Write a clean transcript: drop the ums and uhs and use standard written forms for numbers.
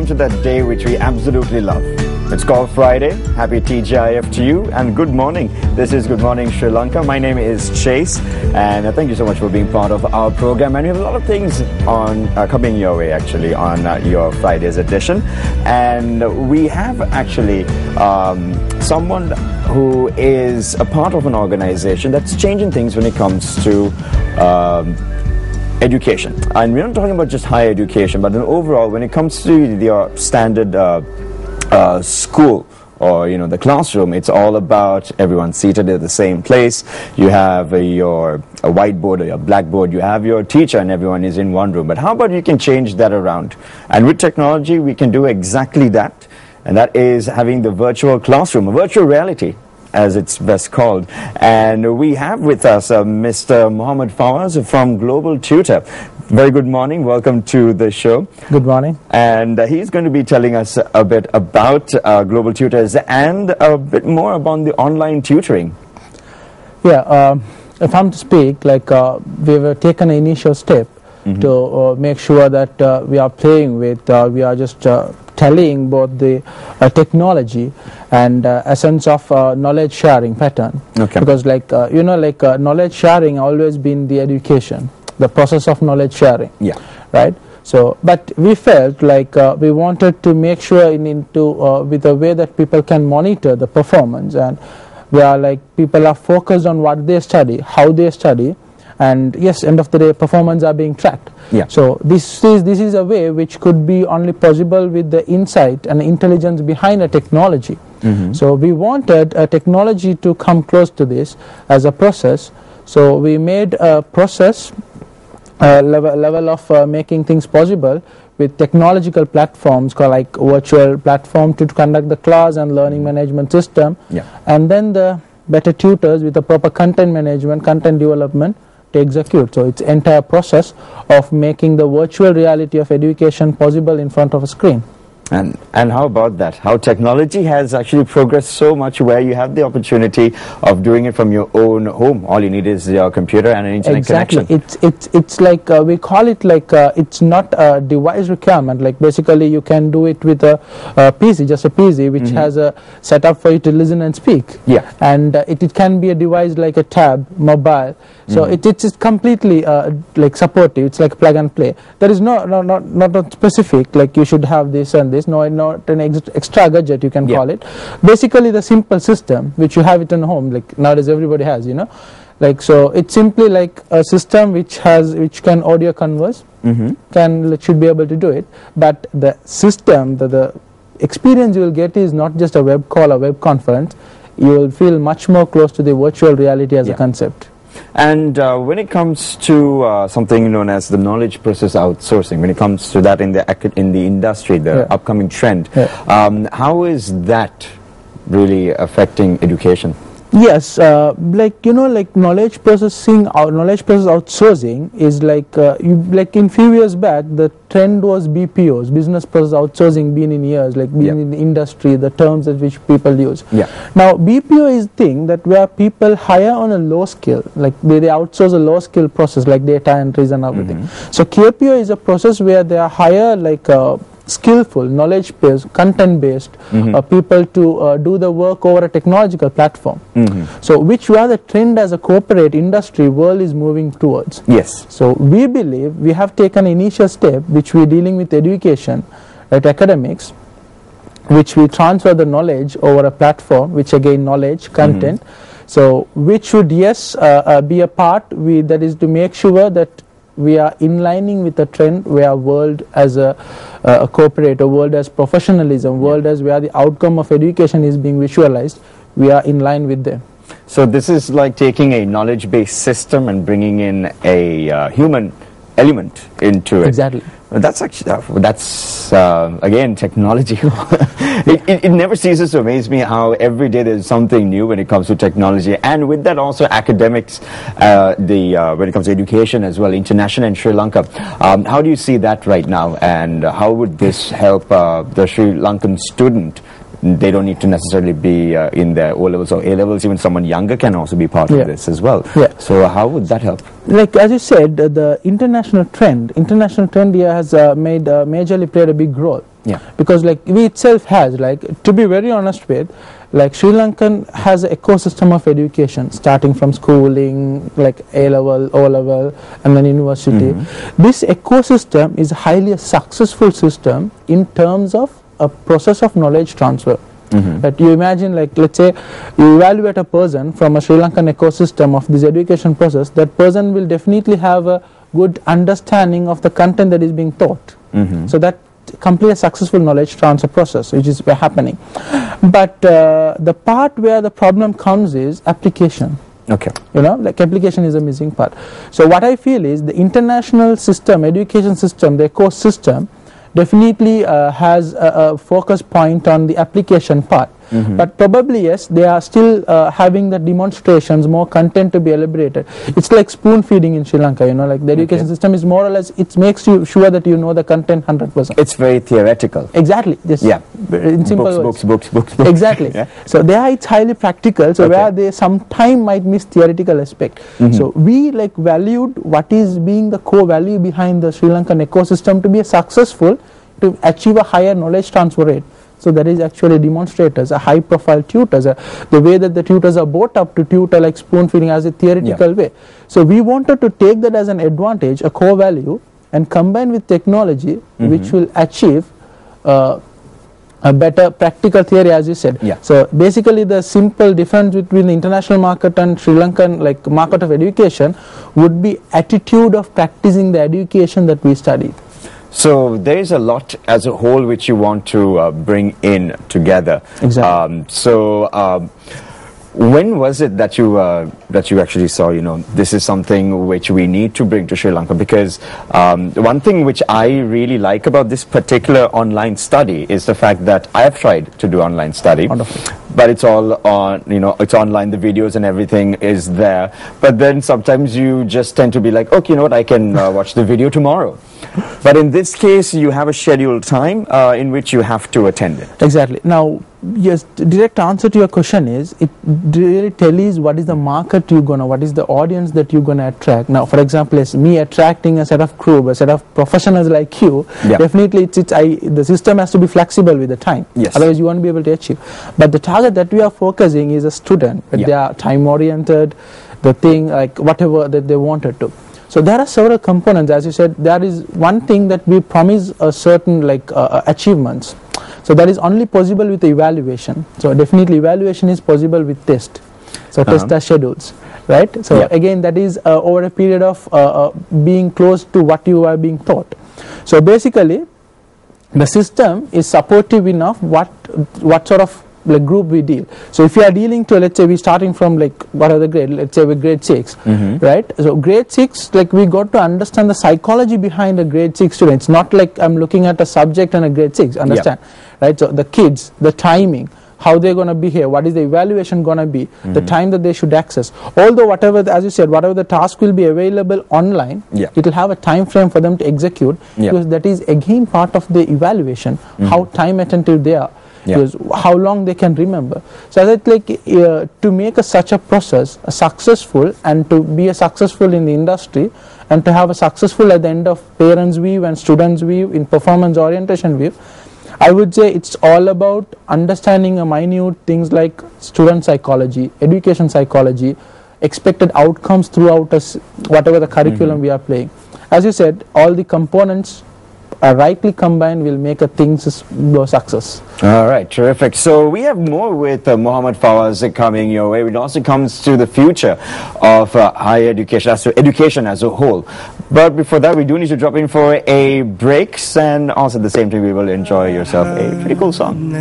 come to that day which we absolutely love. It's called Friday. Happy TGIF to you and good morning. This is Good Morning Sri Lanka. My name is Chase and thank you so much for being part of our program. And we have a lot of things on coming your way actually on your Friday's edition. And we have actually someone who is a part of an organization that's changing things when it comes to education. And we're not talking about just higher education, but overall when it comes to your standard school or the classroom, it's all about everyone seated at the same place. You have your whiteboard or your blackboard, you have your teacher and everyone is in one room. But how about you can change that around? And with technology we can do exactly that, and that is having the virtual classroom, a virtual reality as it's best called. And we have with us Mr. Mohammed Fawaz from Global Tutor. Very good morning, welcome to the show. Good morning. And he's going to be telling us a bit about Global Tutors and a bit more about the online tutoring. Yeah, if I'm to speak, we've taken an initial step to make sure that we are playing with, we are just tallying both the technology and essence of knowledge sharing pattern. Okay. Because knowledge sharing always been the education, the process of knowledge sharing. Yeah. Right? So, but we felt like we wanted to make sure with a way that people can monitor the performance, and where people are focused on what they study, how they study, and yes, end of the day performance are being tracked. Yeah. So this is a way which could be only possible with the insight and intelligence behind a technology. So we wanted a technology to come close to this as a process. So we made a process level of making things possible with technological platforms called like virtual platform to conduct the class and learning management system. Yeah. And then the better tutors with the proper content management, content development to execute. So it's entire process of making the virtual reality of education possible in front of a screen. And how about that? How technology has actually progressed so much where you have the opportunity of doing it from your own home. All you need is your computer and an internet connection. It's like we call it it's not a device requirement. Like basically you can do it with a PC, just a PC which has a setup for you to listen and speak. Yeah. And it can be a device like a tab, mobile. So it's completely supportive. It's like plug and play. There is not specific like you should have this and this. No, not an extra gadget you can call it. Basically the simple system which you have it in home, like nowadays everybody has, so it's simply like a system which can audio converse, should be able to do it. But the system, the experience you will get is not just a web call or web conference. You will feel much more close to the virtual reality as a concept. And when it comes to something known as the knowledge process outsourcing, when it comes to that in the industry, the upcoming trend, how is that really affecting education? Yes, knowledge process outsourcing is in few years back the trend was BPOs, business process outsourcing, been in years, been in the industry, the terms at which people use. Yeah. Now BPO is thing that where people hire on a low skill, they outsource a low skill process like data entries and everything. So KPO is a process where they hire skillful, knowledge-based, content-based people to do the work over a technological platform. So which where the trend as a corporate industry world is moving towards. Yes. So we believe we have taken an initial step which we are dealing with education, academics, which we transfer the knowledge over a platform, which again knowledge, content. So which should be a part that is to make sure that we are inlining with the trend where world as a corporate, a world as professionalism, world as where the outcome of education is being visualized, we are in line with them. So this is like taking a knowledge-based system and bringing in a human element into it. Exactly. That's actually, again, technology. it never ceases to amaze me how every day there's something new when it comes to technology. And with that also academics, when it comes to education as well, international and Sri Lanka. How do you see that right now? And how would this help the Sri Lankan student they don't need to necessarily be in their O-levels or A-levels. Even someone younger can also be part of this as well. So how would that help? Like as you said, the international trend here has majorly played a big role. Because like we itself has, like, to be very honest with, like Sri Lankan has an ecosystem of education starting from schooling, like A-level, O-level, and then university. This ecosystem is highly a successful system in terms of a process of knowledge transfer. That you imagine, like, let's say you evaluate a person from a Sri Lankan ecosystem of this education process, that person will definitely have a good understanding of the content that is being taught. So that complete a successful knowledge transfer process which is happening. But the part where the problem comes is application. You know, like application is a missing part. So what I feel is the international system, education system, the ecosystem definitely has a focus point on the application part. But probably yes, they are still having the demonstrations, more content to be elaborated. It's like spoon feeding in Sri Lanka, you know, like the education system is more or less, it makes you sure that you know the content 100%. It's very theoretical. Exactly. Just in simple books. Exactly. So there it's highly practical, so where they sometime might miss theoretical aspect. So we like valued what is being the core value behind the Sri Lankan ecosystem to be successful, to achieve a higher knowledge transfer rate. So that is actually demonstrators, a high profile tutors, the way that the tutors are brought up to tutor like spoon feeding as a theoretical way. So we wanted to take that as an advantage, a core value, and combine with technology which will achieve a better practical theory, as you said. So basically the simple difference between the international market and Sri Lankan like market of education would be attitude of practicing the education that we studied. So there is a lot as a whole which you want to bring in together. When was it that you actually saw, you know, this is something which we need to bring to Sri Lanka? Because one thing which I really like about this particular online study is the fact that I have tried to do online study. But it's all on, you know, it's online, the videos and everything is there. But then sometimes you just tend to be like, okay, you know what, I can watch the video tomorrow. But in this case, you have a scheduled time in which you have to attend it. Exactly. Now, yes, direct answer to your question is, it really tells what is the market you're gonna, what is the audience that you're gonna attract. Now, for example, as me attracting a set of crew, a set of professionals like you, definitely the system has to be flexible with the time. Otherwise, you won't be able to achieve. But the target that we are focusing is a student. They are time oriented, the thing like whatever that they wanted to. So there are several components, as you said. There is one thing that we promise a certain like achievements. So that is only possible with the evaluation. So definitely evaluation is possible with test. So test are schedules, right? So again, that is over a period of being close to what you are being taught. So basically, the system is supportive enough what sort of like group we deal. So if you are dealing to, let's say we starting from like what are the grade, let's say with grade 6, right? So grade 6, like we got to understand the psychology behind a grade 6 student. It's not like I'm looking at a subject and a grade 6, understand? Right? So the kids, the timing, how they're going to behave, what is the evaluation going to be, the time that they should access. Although whatever, as you said, whatever the task will be available online, it will have a time frame for them to execute, because that is again part of the evaluation, how time attentive they are. Because how long they can remember. So I think like to make such a process successful, and to be a successful in the industry, and to have a successful at the end of parents' view and students' view in performance orientation view, I would say it's all about understanding a minute things like student psychology, education psychology, expected outcomes throughout whatever the curriculum we are playing. As you said, all the components rightly combined will make a thing's success. All right, terrific. So we have more with Mohammed Fawaz coming your way. It also comes to the future of higher education, education as a whole. But before that, we do need to drop in for a break, and also at the same time, we will enjoy yourself a pretty cool song.